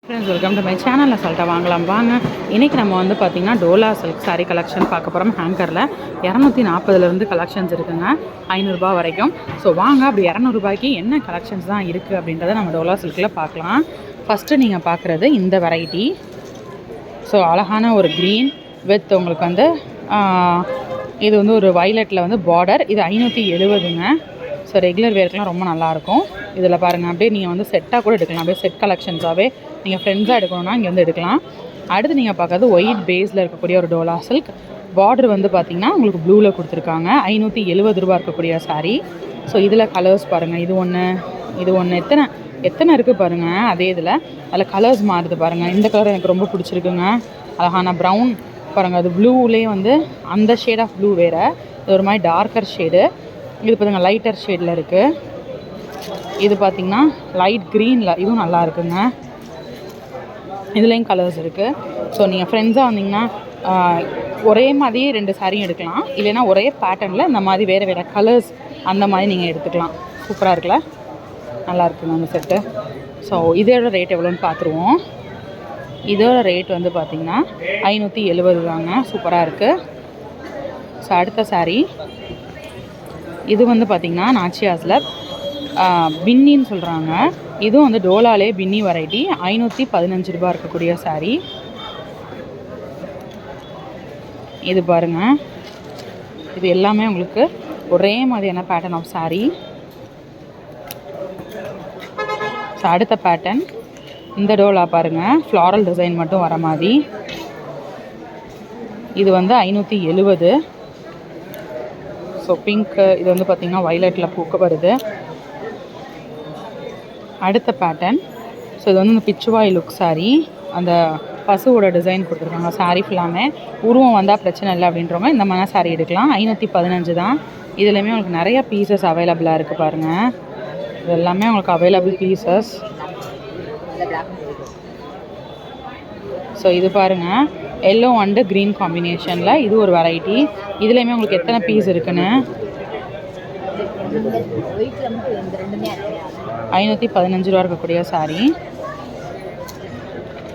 Friends, welcome to my சேனலில் சொல்லிட்டு வாங்கலாம் வாங்க. இன்றைக்கி நம்ம வந்து பார்த்திங்கன்னா டோலா சில்க் சாரீ கலெக்ஷன் பார்க்க போகிறோம். ஹேங்கரில் 240 கலெக்ஷன்ஸ் இருக்குங்க, 500 ரூபா வரைக்கும். ஸோ வாங்க, அப்படி 200 ரூபாய்க்கு என்ன கலெக்ஷன்ஸ் தான் இருக்குது அப்படின்றத நம்ம டோலா சில்கில் பார்க்கலாம். ஃபஸ்ட்டு நீங்கள் பார்க்குறது இந்த வெரைட்டி. ஸோ அழகான ஒரு க்ரீன் வித் உங்களுக்கு வந்து இது வந்து ஒரு வைலட்டில் வந்து பார்டர். இது 570ங்க. ஸோ ரெகுலர் வேர்க்கெலாம் ரொம்ப நல்லாயிருக்கும். இதில் பாருங்கள், அப்படியே நீங்கள் வந்து செட்டாக கூட எடுக்கலாம். அப்படியே செட் கலெக்ஷன்ஸாகவே நீங்கள் ஃப்ரெண்ட்ஸாக எடுக்கணும்னா இங்கே வந்து எடுக்கலாம். அடுத்து நீங்கள் பார்க்குறது ஒயிட் பேஸில் இருக்கக்கூடிய ஒரு டோலா சில்க். பார்டர் வந்து பார்த்திங்கன்னா உங்களுக்கு ப்ளூவில் கொடுத்துருக்காங்க. 570 ரூபா இருக்கக்கூடிய சாரீ. ஸோ இதில் கலர்ஸ் பாருங்கள், இது ஒன்று எத்தனை இருக்குது பாருங்கள். அதே இதில் அதில் கலர்ஸ் மாறுது பாருங்கள். இந்த கலர் எனக்கு ரொம்ப பிடிச்சிருக்குங்க. அழகான ப்ரௌன் பாருங்கள், அது ப்ளூவிலே வந்து அந்த ஷேட் ஆஃப் ப்ளூ வேறு, இது ஒரு மாதிரி டார்க்கர் ஷேடு. இது பார்த்திங்கன்னா லைட்டர் ஷேடில் இருக்குது. இது பார்த்திங்கன்னா லைட் க்ரீனில், இதுவும் நல்லா இருக்குங்க. இதுலேயும் கலர்ஸ் இருக்குது. ஸோ நீங்கள் ஃப்ரெண்ட்ஸாக வந்தீங்கன்னா ஒரே மாதிரி 2 சாரியும் எடுக்கலாம். இல்லைன்னா ஒரே பேட்டர்னில் இந்த மாதிரி வேறு வேறு கலர்ஸ் அந்த மாதிரி நீங்கள் எடுத்துக்கலாம். சூப்பராக இருக்குல்ல, நல்லா இருக்குங்க அந்த செட்டு. ஸோ இதோட ரேட் எவ்வளோன்னு பார்த்துருவோம். இதோட ரேட் வந்து பார்த்திங்கன்னா 570 ரூபாங்க. சூப்பராக இருக்குது. ஸோ அடுத்த சாரீ இது வந்து பார்த்திங்கன்னா நாச்சியாஸில் பின்னின்னு சொல்கிறாங்க. இதுவும் வந்து டோலாலே பின்னி வெரைட்டி. 515 ரூபா இருக்கக்கூடிய சாரீ. இது பாருங்கள், இது எல்லாமே உங்களுக்கு ஒரே மாதிரியான பேட்டர்ன் ஆஃப் சாரீ. ஸோ அடுத்த பேட்டர்ன் இந்த டோலா பாருங்கள், ஃப்ளாரல் டிசைன் மட்டும் வர மாதிரி. இது வந்து 570. ஸோ பிங்க்கு, இது வந்து பார்த்திங்கன்னா வைலட்டில் பூக்க வருது. அடுத்த பேட்டர்ன், ஸோ இது வந்து இந்த பிச்சுவாய் லுக் சாரீ. அந்த பசுவோட டிசைன் கொடுத்துருக்காங்க. சாரீ ஃபுல்லாமே உருவம் வந்தால் பிரச்சனை இல்லை அப்படின்றவங்க இந்த மாதிரி சாரீ எடுக்கலாம். 515 தான். இதுலேயுமே உங்களுக்கு நிறைய பீசஸ் அவைலபிளாக இருக்குது பாருங்கள். இது எல்லாமே உங்களுக்கு அவைலபிள் பீசஸ். ஸோ இது பாருங்கள், எல்லோ அண்டு க்ரீன் காம்பினேஷனில் இது ஒரு வெரைட்டி. இதுலேயுமே உங்களுக்கு எத்தனை பீஸ் இருக்குன்னு 515 ரூபா இருக்கக்கூடிய சாரீ.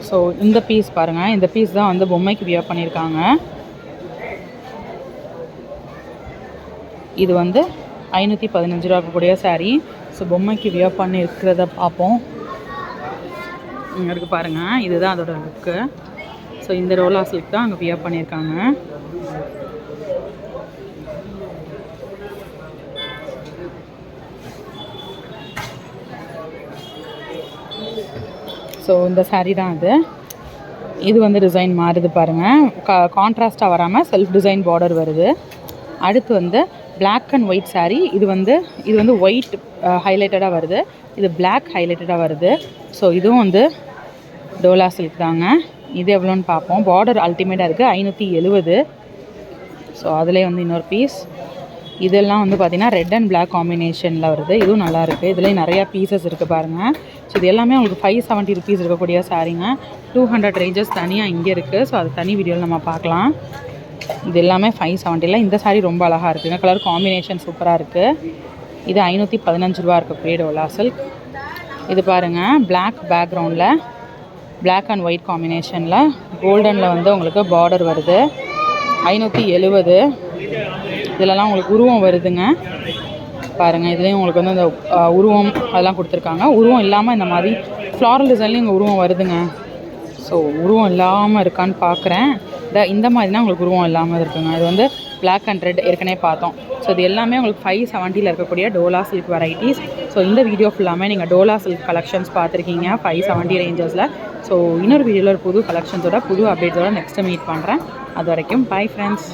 ஸோ இந்த பீஸ் பாருங்கள், இந்த பீஸ் தான் வந்து பொம்மைக்கு வியர் பண்ணியிருக்காங்க. இது வந்து 515 ரூபா இருக்கக்கூடிய சாரீ. ஸோ பொம்மைக்கு வியர் பண்ணியிருக்கிறத பார்ப்போம். இங்கே இருக்குது பாருங்கள், இதுதான் அதோட லுக்கு. ஸோ இந்த டோலா சில்க் தான் அங்கே வியர் பண்ணியிருக்காங்க. ஸோ இந்த சாரீ தான் அது. இது வந்து டிசைன் மாறுது பாருங்கள், கான்ட்ராஸ்ட்டாக வராமல் செல்ஃப் டிசைன் பார்டர் வருது. அடுத்து வந்து பிளாக் அண்ட் ஒயிட் சாரீ. இது வந்து ஒயிட் ஹைலைட்டடாக வருது, இது பிளாக் ஹைலைட்டடாக வருது. ஸோ இதுவும் வந்து டோலா சில்க் தாங்க. இது எவ்வளோன்னு பார்ப்போம். பார்டர் அல்டிமேட்டாக இருக்குது, 570. ஸோ அதிலே வந்து இன்னொரு பீஸ். இதெல்லாம் வந்து பார்த்திங்கன்னா ரெட் அண்ட் பிளாக் காம்பினேஷனில் வருது. இதுவும் நல்லாயிருக்கு. இதுலேயும் நிறையா பீசஸ் இருக்குது பாருங்கள். ஸோ இது எல்லாமே உங்களுக்கு 570 ருபீஸ் இருக்கக்கூடிய சாரீங்க. 200 ரேஞ்சஸ் தனியாக இங்கே இருக்குது. ஸோ அது தனி வீடியோவில் நம்ம பார்க்கலாம். இது எல்லாமே 570. இந்த சாரீ ரொம்ப அழகாக இருக்குதுங்க. கலர் காம்பினேஷன் சூப்பராக இருக்குது. இது 515 ரூபா இருக்கக்கூடிய டோலா சில்க். இது பாருங்கள், பிளாக் பேக்ரவுண்டில் பிளாக் அண்ட் ஒயிட் காம்பினேஷனில் கோல்டனில் வந்து உங்களுக்கு பார்டர் வருது. 570. இதிலலாம் உங்களுக்கு உருவம் வருதுங்க பாருங்கள். இதுலேயும் உங்களுக்கு வந்து அந்த உருவம் அதெல்லாம் கொடுத்துருக்காங்க. உருவம் இல்லாமல் இந்த மாதிரி ஃப்ளாரல் டிசைன்லேயும் இங்கே உருவம் வருதுங்க. ஸோ உருவம் இல்லாமல் இருக்கான்னு பார்க்குறேன். இந்த மாதிரினா உங்களுக்கு உருவம் இல்லாமல் இருக்குங்க. இது வந்து பிளாக் அண்ட் ரெட் ஏற்கனவே பார்த்தோம். ஸோ இது எல்லாமே உங்களுக்கு 570 இருக்கக்கூடிய டோலா சில்க் வெரைட்டிஸ். ஸோ இந்த வீடியோ ஃபுல்லாமே நீங்கள் டோலா சில்க் கலெக்ஷன்ஸ் பார்த்துருக்கீங்க 570 ரேஞ்சஸில். ஸோ இன்னொரு வீடியோவில் ஒரு புது கலெக்ஷன்ஸோட புது அப்டேட்ஸோட நெக்ஸ்ட்டு மீட் பண்ணுறேன். அது வரைக்கும் பை ஃப்ரெண்ட்ஸ்.